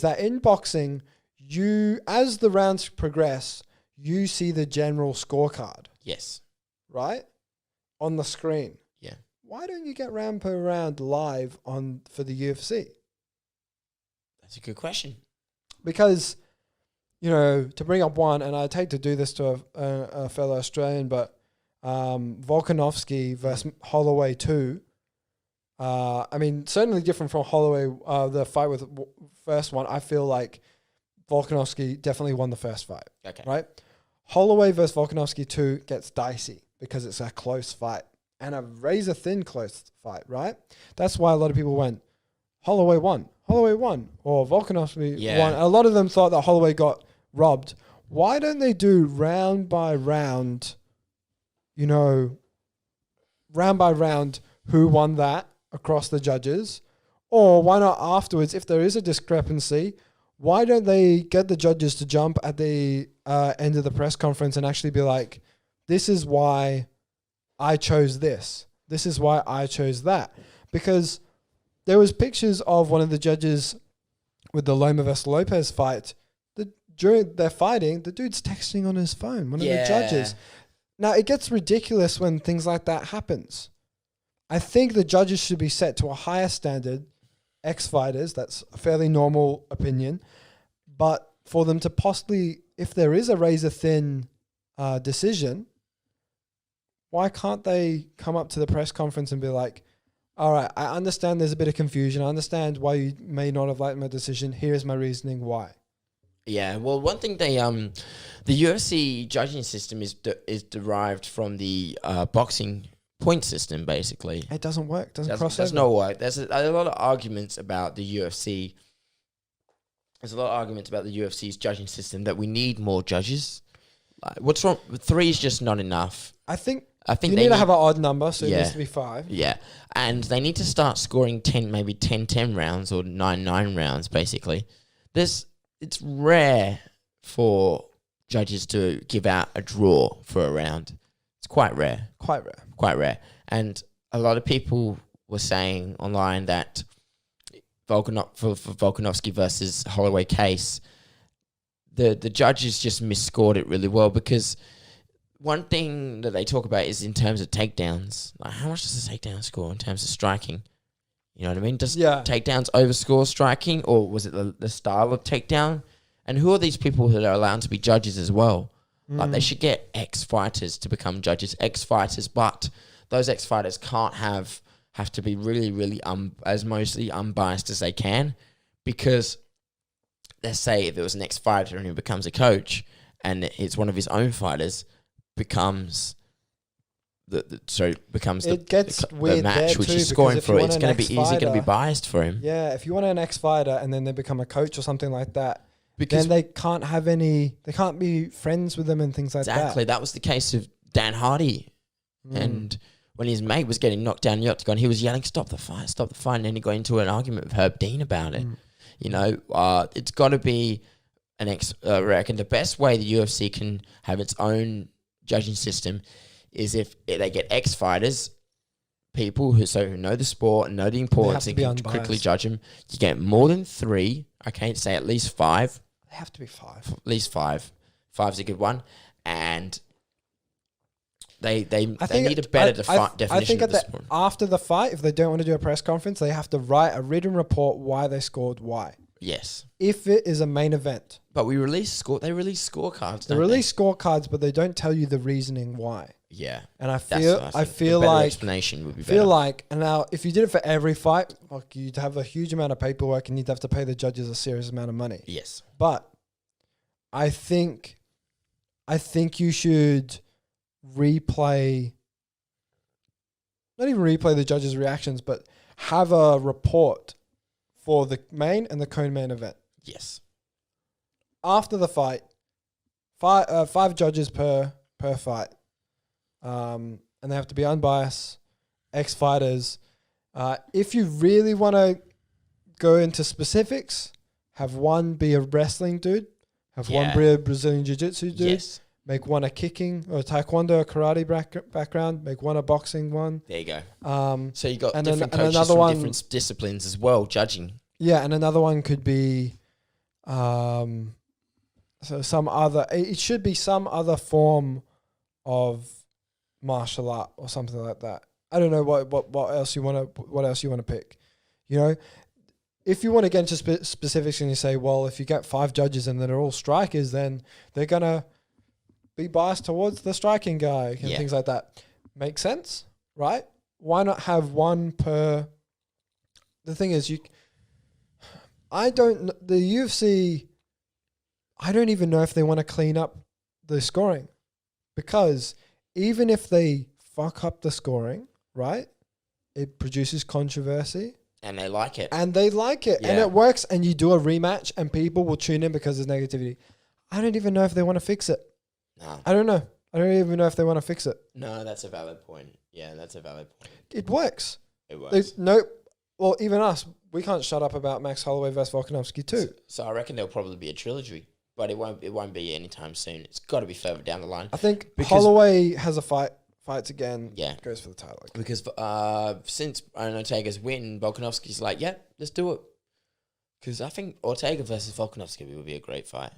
that in boxing, as the rounds progress, you see the general scorecard, Yes. right? On the screen. Yeah. Why don't you get round per round live for the UFC? That's a good question. Because, to bring up one, and I'd hate to do this to a fellow Australian, but Volkanovski versus Holloway 2. Certainly different from Holloway, the fight with first one. I feel like Volkanovski definitely won the first fight. Okay. Right? Holloway versus Volkanovski 2 gets dicey because it's a close fight and a razor-thin close fight, right? That's why a lot of people went, Holloway won, or Volkanovski won. A lot of them thought that Holloway got robbed. Why don't they do round by round, round by round, who won that across the judges? Or why not afterwards, if there is a discrepancy, why don't they get the judges to jump at the end of the press conference and actually be like, this is why I chose this. This is why I chose that. Because there was pictures of one of the judges with the Loma versus Lopez fight. During their fighting, the dude's texting on his phone, one of the judges. Now, it gets ridiculous when things like that happens. I think the judges should be set to a higher standard. Ex-fighters, that's a fairly normal opinion. But for them to possibly, if there is a razor-thin decision, why can't they come up to the press conference and be like, all right, I understand there's a bit of confusion. I understand why you may not have liked my decision. Here's my reasoning why. Yeah, well, one thing the UFC judging system is derived from the boxing point system, basically. It doesn't work. Doesn't cross over. Does not work. There's a lot of arguments about the UFC. There's a lot of arguments about the UFC's judging system that we need more judges. What's wrong? 3 is just not enough. I think you need to have an odd number, so it needs to be 5. Yeah, and they need to start scoring 10 rounds or 9 rounds, basically. It's rare for judges to give out a draw for a round. It's quite rare. Quite rare. And a lot of people were saying online that for Volkanovski versus Holloway case, the judges just misscored it really well, because one thing that they talk about is in terms of takedowns. Like, how much does a takedown score in terms of striking? You know what I mean? Does takedowns overscore striking, or was it the style of takedown? And who are these people that are allowed to be judges as well? Like, they should get ex-fighters to become judges, ex-fighters, but those ex-fighters can't have to be really, really as mostly unbiased as they can, because let's say if it was an ex-fighter and he becomes a coach and it's one of his own fighters becomes the match which he's scoring for, it's going to be easy, going to be biased for him. Yeah, if you want an ex-fighter and then they become a coach or something like that, because then they can't be friends with them and things like that. Exactly. That was the case of Dan Hardy. And when his mate was getting knocked down in the octagon, he was yelling, stop the fight. And then he got into an argument with Herb Dean about it. It's got to be I reckon the best way the UFC can have its own judging system is if they get ex-fighters, people who know the sport and know the importance and can quickly judge them. You get more than 3. Okay, say at least 5. They have to be 5. At least 5. 5's a good one. And they need a better definition of the sport. After the fight, if they don't want to do a press conference, they have to write a written report why they scored why. Yes. If it is a main event. But they release scorecards. They release scorecards, but they don't tell you the reasoning why. Yeah. And I feel like explanation would be better. Feel like, and now if you did it for every fight, like, you'd have a huge amount of paperwork and you'd have to pay the judges a serious amount of money. Yes. But I think you should not even replay the judges' reactions, but have a report for the main and the co-main event. Yes. After the fight, 5 judges per fight. And they have to be unbiased, ex-fighters. If you really want to go into specifics, have one be a wrestling dude, have one be a Brazilian Jiu-Jitsu dude, make one a kicking or taekwondo or karate background, make one a boxing one. There you go. So you got and different then, coaches another from one, different disciplines as well, judging. Yeah, and another one could be So some other, it should be some other form of martial art or something like that. I don't know what else you want to pick. You know, if you want to get into specifics and you say, well, if you get 5 judges and they're all strikers, then they're gonna be biased towards the striking guy and things like that. Makes sense, right? Why not have one per? The thing is, the UFC. I don't even know if they want to clean up the scoring, because even if they fuck up the scoring, right, it produces controversy. And they like it. And it works, and you do a rematch and people will tune in because there's negativity. I don't even know if they want to fix it. No. I don't know. I don't even know if they want to fix it. No, that's a valid point. Yeah, that's a valid point. It works. It works. There's no... Well, even us, we can't shut up about Max Holloway versus Volkanovski too. So I reckon there'll probably be a trilogy, but it won't be anytime soon. It's got to be further down the line. I think Holloway has a fights again. Yeah, goes for the title again. Because since Ortega's win, Volkanovski's like, yeah, let's do it. Because I think Ortega versus Volkanovski would be a great fight.